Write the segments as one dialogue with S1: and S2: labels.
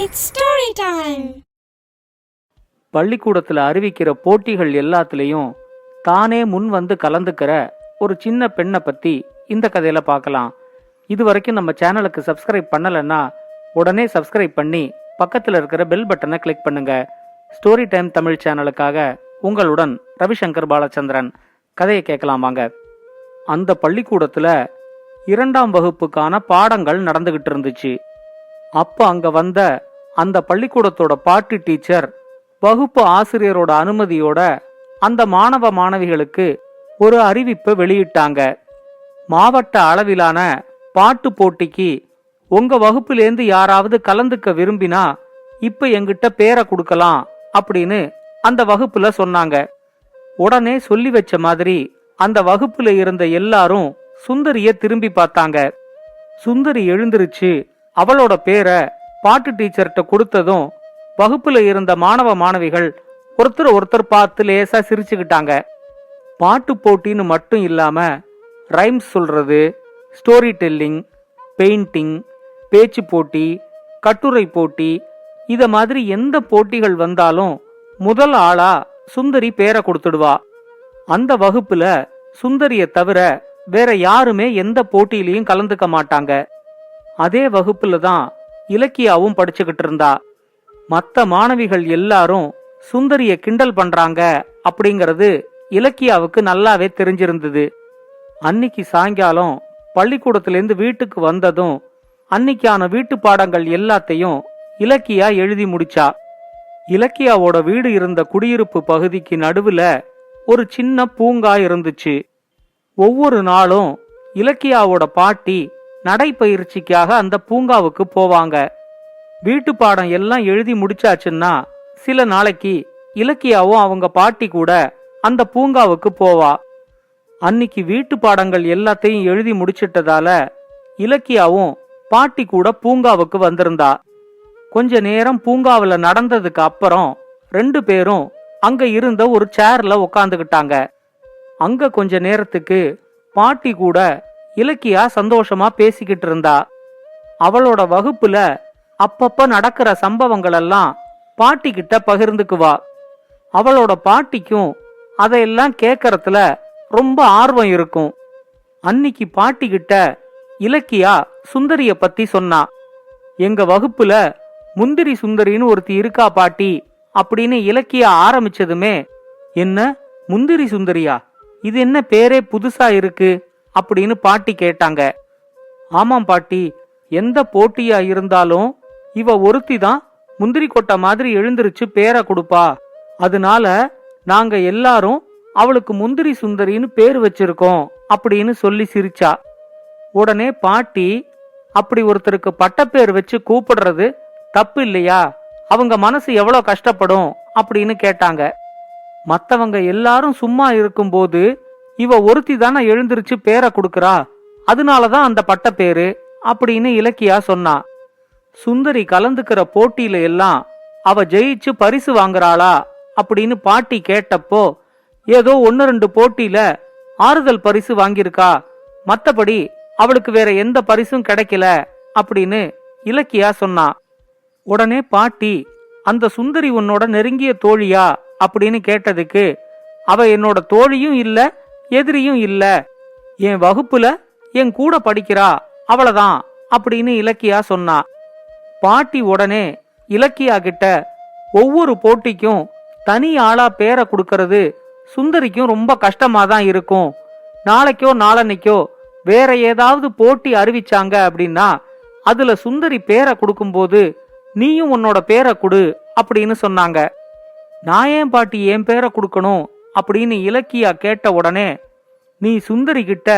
S1: It's story time.
S2: பள்ளிக்கூடத்துல அறிவிக்கிற போட்டிகள் எல்லாத்துலயும் தானே முன் வந்து கலந்துக்கிற ஒரு சின்ன பெண்ணை பத்தி இந்த கதையில பார்க்கலாம். இது வரைக்கும் நம்ம சேனலுக்கு சப்ஸ்கிரைப் பண்ணலன்னா உடனே சப்ஸ்கிரைப் பண்ணி பக்கத்துல இருக்கிற பெல் பட்டனை கிளிக் பண்ணுங்க. ஸ்டோரி டைம் தமிழ் சேனலுக்காக உங்களுடன் ரவிசங்கர் பாலச்சந்திரன். கதையை கேட்கலாம் வாங்க. அந்த பள்ளிக்கூடத்துல 2ஆம் வகுப்புக்கான பாடங்கள் நடந்துகிட்டு இருந்துச்சு. அப்ப அங்க வந்த அந்த பள்ளிக்கூடத்தோட பாட்டு டீச்சர் வகுப்பு ஆசிரியரோட அனுமதியோட அந்த மாணவ மாணவிகளுக்கு ஒரு அறிவிப்பை வெளியிட்டாங்க. மாவட்ட அளவிலான பாட்டு போட்டிக்கு உங்க வகுப்பிலேந்து யாராவது கலந்துக்க விரும்பினா இப்ப எங்கிட்ட பேரை கொடுக்கலாம் அப்படின்னு அந்த வகுப்புல சொன்னாங்க. உடனே சொல்லி வச்ச மாதிரி அந்த வகுப்புல இருந்த எல்லாரும் சுந்தரிய திரும்பி பார்த்தாங்க. சுந்தரி எழுந்திருச்சு அவளோட பேரை பாட்டு டீச்சர்கிட்ட கொடுத்ததும் வகுப்புல இருந்த மாணவ மாணவிகள் ஒருத்தர் பார்த்து லேசா சிரிச்சுக்கிட்டாங்க. பாட்டு போட்டின்னு மட்டும் இல்லாம ரைம்ஸ் சொல்றது, ஸ்டோரி டெல்லிங், பெயிண்டிங், பேச்சு போட்டி, கட்டுரை போட்டி, இத மாதிரி எந்த போட்டிகள் வந்தாலும் முதல் ஆளா சுந்தரி பேரை கொடுத்துடுவா. அந்த வகுப்புல சுந்தரிய தவிர வேற யாருமே எந்த போட்டியிலையும் கலந்துக்க மாட்டாங்க. அதே வகுப்புல தான் இலக்கியாவும் படிச்சுக்கிட்டு இருந்தா. மத்த மாணவிகள் எல்லாரும் சுந்தரிய கிண்டல் பண்றாங்க அப்படிங்கறது இலக்கியாவுக்கு நல்லாவே தெரிஞ்சிருந்தது. அன்னிக்கு சாயங்காலம் பள்ளிக்கூடத்திலிருந்து வீட்டுக்கு வந்ததும் அன்னிக்கான வீட்டு பாடங்கள் எல்லாத்தையும் இலக்கியா எழுதி முடிச்சா. இலக்கியாவோட வீடு இருந்த குடியிருப்பு பகுதிக்கு நடுவுல ஒரு சின்ன பூங்கா இருந்துச்சு. ஒவ்வொரு நாளும் இலக்கியாவோட பாட்டி நடைப்பயிற்சிக்காக அந்த பூங்காவுக்கு போவாங்க. வீட்டு பாடம் எல்லாம் எழுதி முடிச்சாச்சுன்னா சில நாளைக்கு இலக்கியாவும் அவங்க பாட்டி கூட அந்த பூங்காவுக்கு போவா. அன்னிக்கு வீட்டு பாடங்கள் எல்லாத்தையும் எழுதி முடிச்சிட்டதால இலக்கியாவும் பாட்டி கூட பூங்காவுக்கு வந்திருந்தா. கொஞ்ச நேரம் பூங்காவுல நடந்ததுக்கு அப்புறம் 2 பேரும் அங்க இருந்த ஒரு சேர்ல உக்காந்துகிட்டாங்க. அங்க கொஞ்ச நேரத்துக்கு பாட்டி கூட இலக்கியா சந்தோஷமா பேசிக்கிட்டு இருந்தா. அவளோட வகுப்புல அப்பப்ப நடக்கிற சம்பவங்கள் எல்லாம் பாட்டி கிட்ட பகிர்ந்துக்குவா. அவளோட பாட்டிக்கும் அதையெல்லாம் கேக்கறதுல ரொம்ப ஆர்வம் இருக்கும். அன்னிக்கு பாட்டி கிட்ட இலக்கியா சுந்தரிய பத்தி சொன்னா. எங்க வகுப்புல முந்திரி சுந்தரின்னு ஒருத்தி இருக்கா பாட்டி அப்படின்னு இலக்கியா ஆரம்பிச்சதுமே, என்ன முந்திரி சுந்தரியா, இது என்ன பேரே புதுசா இருக்கு அப்படின்னு பாட்டி கேட்டாங்க. ஆமாம் பாட்டி, எந்த போட்டியா இருந்தாலும் இவ ஒருத்தி தான் முந்திரி கொட்டை மாதிரி எழுந்திருச்சு பேரை கொடுப்பா. அதனால நாங்க எல்லாரும் அவளுக்கு முந்திரி சுந்தரின்னு பேர் வச்சிருக்கோம் அப்படின்னு சொல்லி சிரிச்சா. உடனே பாட்டி, அப்படி ஒருத்தருக்கு பட்டப்பேர் வச்சு கூப்பிடுறது தப்பு இல்லையா, அவங்க மனசு எவ்வளவு கஷ்டப்படும் அப்படின்னு கேட்டாங்க. மத்தவங்க எல்லாரும் சும்மா இருக்கும்போது இவ ஒருத்தி தானே எழுந்திருச்சு பேரை கொடுக்கறா, அதனாலதான் அந்த பட்டப்பேரு அப்படின்னு இலக்கியா சொன்னா. சுந்தரி கலந்துக்கிற போட்டியில எல்லாம் அவ ஜெயிச்சு பரிசு வாங்குறாளா அப்படின்னு பாட்டி கேட்டப்போ, ஏதோ 1-2 போட்டியில ஆறுதல் பரிசு வாங்கியிருக்கா, மத்தபடி அவளுக்கு வேற எந்த பரிசும் கிடைக்கல அப்படின்னு இலக்கியா சொன்னா. உடனே பாட்டி, அந்த சுந்தரி உன்னோட நெருங்கிய தோழியா அப்படின்னு கேட்டதுக்கு, அவ என்னோட தோழியும் இல்ல எதிரியும் இல்ல, என் வகுப்புல என் கூட படிக்கிறா, அவளதான் அப்படின்னு இலக்கியா சொன்னா. பாட்டி உடனே இலக்கியா கிட்ட ஒவ்வொரு போட்டிக்கும் தனி ஆளா பேரை கொடுக்கறது சுந்தரிக்கும் ரொம்ப கஷ்டமா தான் இருக்கும், நாளைக்கோ நாளன்னைக்கோ வேற ஏதாவது போட்டி அறிவிச்சாங்க அப்படின்னா அதுல சுந்தரி பேரை கொடுக்கும்போது நீயும் உன்னோட பேரை கொடு அப்படின்னு சொன்னாங்க. நான் ஏன் பாட்டி என் பேரை கொடுக்கணும் அப்படின்னு இலக்கியா கேட்ட உடனே, நீ சுந்தரி கிட்ட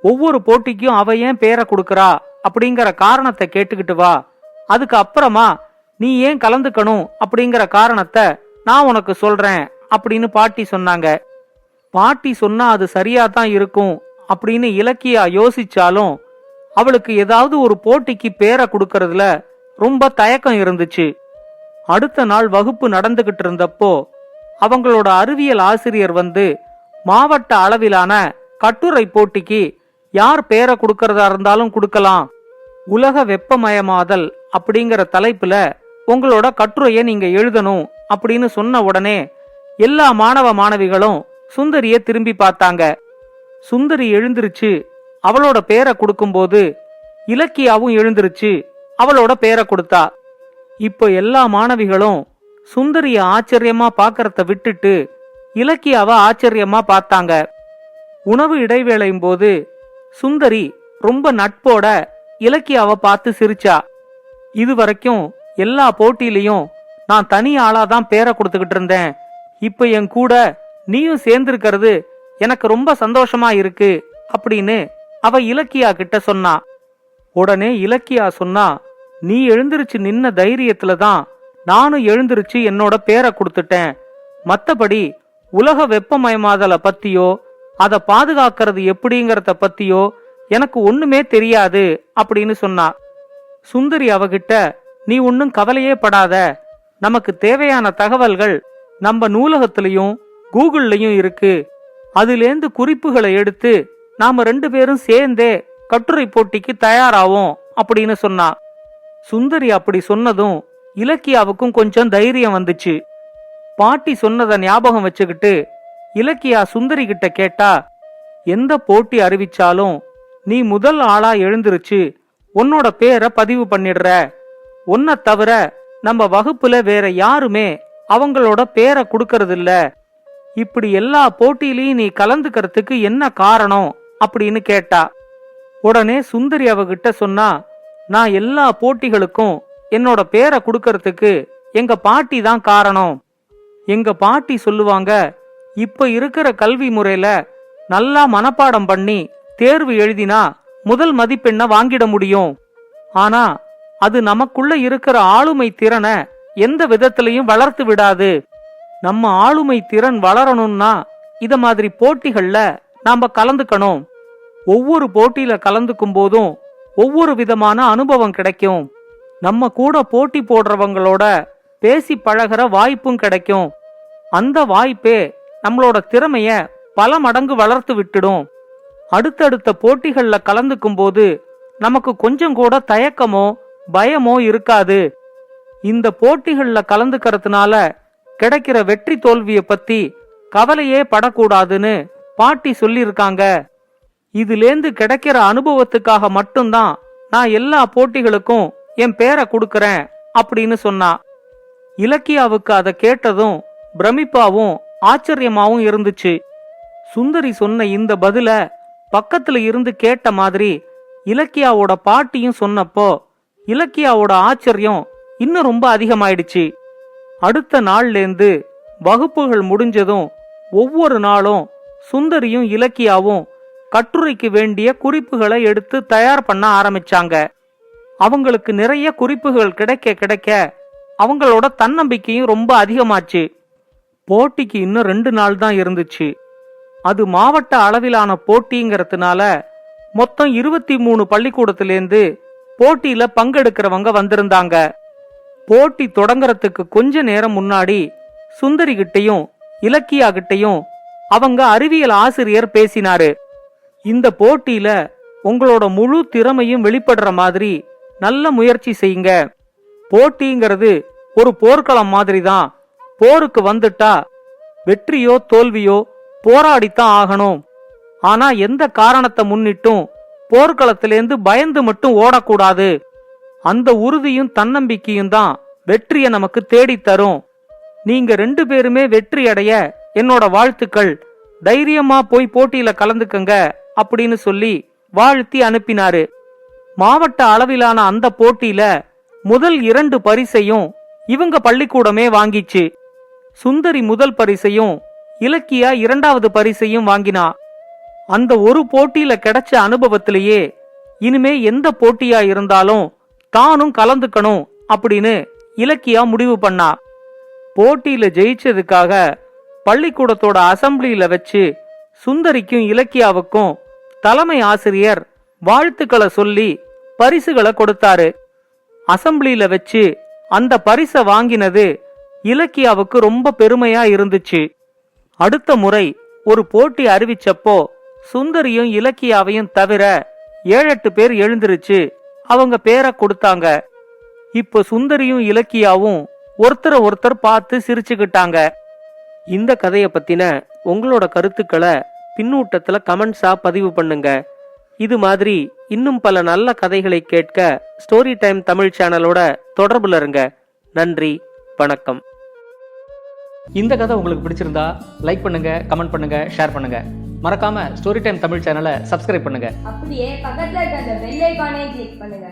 S2: ஒவ்வொரு போட்டிக்கும் அவ ஏன் பேரை கொடுக்கறா அப்படிங்கிற காரணத்தை கேட்டுக்கிட்டு வா, அதுக்கு அப்புறமா நீ ஏன் கலந்துக்கணும் அப்படிங்கிற காரணத்தை நான் உனக்கு சொல்றேன் அப்படின்னு பாட்டி சொன்னாங்க. பாட்டி சொன்னா அது சரியா தான் இருக்கும் அப்படின்னு இலக்கியா யோசிச்சாலும் அவளுக்கு ஏதாவது ஒரு போட்டிக்கு பேரை கொடுக்கறதுல ரொம்ப தயக்கம் இருந்துச்சு. அடுத்த நாள் வகுப்பு நடந்துகிட்டு இருந்தப்போ அவங்களோட அறிவியல் ஆசிரியர் வந்து மாவட்ட அளவிலான கட்டுரை போட்டிக்கு யார் பேரை கொடுக்கறதா இருந்தாலும் கொடுக்கலாம், உலக வெப்பமயமாதல் அப்படிங்கிற தலைப்புல உங்களோட கட்டுரைய நீங்க எழுதணும் அப்படின்னு சொன்ன உடனே எல்லா மாணவ மாணவிகளும் சுந்தரிய திரும்பி பார்த்தாங்க. சுந்தரி எழுந்திருச்சு அவளோட பேரை கொடுக்கும்போது இலக்கியாவும் எழுந்திருச்சு அவளோட பேரை கொடுத்தா. இப்ப எல்லா மாணவிகளும் சுந்தரிய ஆச்சரியமா பாக்கறத விட்டுட்டு இலக்கியாவை ஆச்சரியமா பார்த்தாங்க. உணவு இடைவேளையும் போது சுந்தரி ரொம்ப நட்போட இலக்கியாவை பார்த்து சிரிச்சா. இதுவரைக்கும் எல்லா போட்டியிலையும் நான் தனி ஆளாதான் பேரை கொடுத்துக்கிட்டு இருந்தேன். இப்ப என் கூட நீயும் சேர்ந்திருக்கிறது எனக்கு ரொம்ப சந்தோஷமா இருக்கு அப்படின்னு அவ இலக்கியா கிட்ட சொன்னா. உடனே இலக்கியா சொன்னா, நீ எழுந்திருச்சு நின்ன தைரியத்துலதான் நானும் எழுந்திருச்சு என்னோட பேரை கொடுத்துட்டேன். மத்தபடி உலக வெப்பமயமாதலை பத்தியோ அதை பாதுகாக்கிறது எப்படிங்கறத பத்தியோ எனக்கு ஒண்ணுமே தெரியாது அப்படின்னு சொன்னா. சுந்தரி அவகிட்ட, நீ ஒன்னும் கவலையே படாத, நமக்கு தேவையான தகவல்கள் நம்ம நூலகத்திலையும் கூகுள்லயும் இருக்கு. அதிலேந்து குறிப்புகளை எடுத்து நாம 2 பேரும் சேர்ந்தே கட்டுரை போட்டிக்கு தயாராவோம் அப்படின்னு சொன்னா. சுந்தரி அப்படி சொன்னதும் இலக்கியாவுக்கும் கொஞ்சம் தைரியம் வந்துச்சு. பாட்டி சொன்னதை ஞாபகம் வச்சுக்கிட்டு இலக்கியா சுந்தரி கிட்ட கேட்டா, எந்த போட்டி அறிவிச்சாலும் நீ முதல் ஆளா எழுந்திருச்சு உன்னோட பேரை பதிவு பண்ணிடுற. உன்னை தவிர நம்ம வகுப்புல வேற யாருமே அவங்களோட பேரை கொடுக்கறது இல்ல. இப்படி எல்லா போட்டியிலையும் நீ கலந்துக்கிறதுக்கு என்ன காரணம் அப்படின்னு கேட்டா. உடனே சுந்தரி அவகிட்ட சொன்னா, நான் எல்லா போட்டிகளுக்கும் என்னோட பேரை கொடுக்கறதுக்கு எங்க பாட்டி தான் காரணம். எங்க பாட்டி சொல்லுவாங்க, இப்ப இருக்கிற கல்வி முறையில நல்லா மனப்பாடம் பண்ணி தேர்வு எழுதினா முதல் மதிப்பெண்ண வாங்கிட முடியும். ஆனா அது நமக்குள்ள இருக்கிற ஆளுமை திறனை எந்த விதத்திலையும் வளர்த்து விடாது. நம்ம ஆளுமை திறன் வளரணும்னா இத மாதிரி போட்டிகள்ல நாம கலந்துக்கணும். ஒவ்வொரு போட்டியில கலந்துக்கும் போதும் ஒவ்வொரு விதமான அனுபவம் கிடைக்கும். நம்ம கூட போட்டி போடுறவங்களோட பேசி பழகிற வாய்ப்பும் கிடைக்கும். அந்த வாய்ப்பே நம்மளோட திறமைய பல மடங்கு வளர்த்து விட்டுடும். அடுத்தடுத்த போட்டிகள்ல கலந்துக்கும் போது நமக்கு கொஞ்சம் கூட தயக்கமோ பயமோ இருக்காது. இந்த போட்டிகள்ல கலந்துக்கிறதுனால கிடைக்கிற வெற்றி தோல்விய பத்தி கவலையே படக்கூடாதுன்னு பாட்டி சொல்லிருக்காங்க. இதுலேந்து கிடைக்கிற அனுபவத்துக்காக மட்டும்தான் நான் எல்லா போட்டிகளுக்கும் என் பேரை கொடுக்கறேன் அப்படின்னு சொன்னா. இலக்கியாவுக்கு அதை கேட்டதும் பிரமிப்பாவும் ஆச்சரியமாவும் இருந்துச்சு. சுந்தரி சொன்ன இந்த பதில பக்கத்துல இருந்து கேட்ட மாதிரி இலக்கியாவோட பாட்டியும் சொன்னப்போ இலக்கியாவோட ஆச்சரியம் இன்னும் ரொம்ப அதிகமாயிடுச்சு. அடுத்த நாள்லேந்து வகுப்புகள் முடிஞ்சதும் ஒவ்வொரு நாளும் சுந்தரியும் இலக்கியாவும் கட்டுரைக்கு வேண்டிய குறிப்புகளை எடுத்து தயார் பண்ண ஆரம்பிச்சாங்க. அவங்களுக்கு நிறைய குறிப்புகள் கிடைக்க கிடைக்க அவங்களோட தன்னம்பிக்கையும் ரொம்ப அதிகமாச்சு. போட்டிக்கு இன்னும் 2 நாள் தான் இருந்துச்சு. அது மாவட்ட அளவிலான போட்டிங்கிறதுனால மொத்தம் 23 பள்ளிக்கூடத்திலேந்து போட்டியில பங்கெடுக்கிறவங்க வந்திருந்தாங்க. போட்டி தொடங்கறதுக்கு கொஞ்ச நேரம் முன்னாடி சுந்தரி கிட்டையும் இலக்கியா கிட்டையும் அவங்க அறிவியல் ஆசிரியர் பேசினாரு. இந்த போட்டியில உங்களோட முழு திறமையும் வெளிப்படுற மாதிரி நல்ல முயற்சி செய்யுங்க. போட்டிங்கிறது ஒரு போர்க்களம் மாதிரி தான். போருக்கு வந்துட்டா வெற்றியோ தோல்வியோ போராடித்தான் ஆகணும். ஆனா எந்த காரணத்தை முன்னிட்டும் போர்க்களத்திலேந்து பயந்து மட்டும் ஓடக்கூடாது. அந்த உறுதியும் தன்னம்பிக்கையும் தான் வெற்றிய நமக்கு தேடித்தரும். நீங்க 2 பேருமே வெற்றி அடைய என்னோட வாழ்த்துக்கள். தைரியமா போய் போட்டியில கலந்துக்கங்க அப்படின்னு சொல்லி வாழ்த்தி அனுப்பினாரு. மாவட்ட அளவிலான அந்த போட்டியில முதல் 2 பரிசையும் இவங்க பள்ளிக்கூடமே வாங்கிச்சு. சுந்தரி முதல் பரிசையும் இலக்கியா 2வது பரிசையும் வாங்கினா. அந்த ஒரு போட்டியில கிடைச்ச அனுபவத்திலேயே இனிமே எந்த போட்டியா இருந்தாலும் தானும் கலந்துக்கணும் அப்படின்னு இலக்கியா முடிவு பண்ணா. போட்டியில ஜெயிச்சதுக்காக பள்ளிக்கூடத்தோட அசம்பிளியில வச்சு சுந்தரிக்கும் இலக்கியாவுக்கும் தலைமை ஆசிரியர் வாழ்த்துக்களை சொல்லி பரிசுகளை கொடுத்தாரு. அசம்பிளியில வச்சு அந்த பரிசை வாங்கினது இலக்கியாவுக்கு ரொம்ப பெருமையா இருந்துச்சு. அடுத்த முறை ஒரு போட்டி அறிவிச்சப்போ சுந்தரியும் இலக்கியாவையும் தவிர 7-8 பேர் எழுந்திருச்சு அவங்க பேரை கொடுத்தாங்க. இப்ப சுந்தரியும் இலக்கியாவும் ஒருத்தரை ஒருத்தர் பார்த்து சிரிச்சுக்கிட்டாங்க. இந்த கதைய பத்தின உங்களோட கருத்துக்களை பின்னூட்டத்துல கமெண்ட்ஸா பதிவு பண்ணுங்க. இது மாதிரி இன்னும் பல நல்ல கதைகளை கேட்க ஸ்டோரி டைம் தமிழ் சேனலோட தொடர்புல இருங்க. நன்றி, வணக்கம். இந்த கதை உங்களுக்கு பிடிச்சிருந்தா லைக் பண்ணுங்க, கமெண்ட் பண்ணுங்க, ஷேர் பண்ணுங்க. மறக்காம ஸ்டோரி டைம் தமிழ் சேனலை சப்ஸ்கிரைப் பண்ணுங்க.
S1: அப்படியே பக்கத்துல இருக்க அந்த பெல் ஐகானை கிளிக் பண்ணுங்க.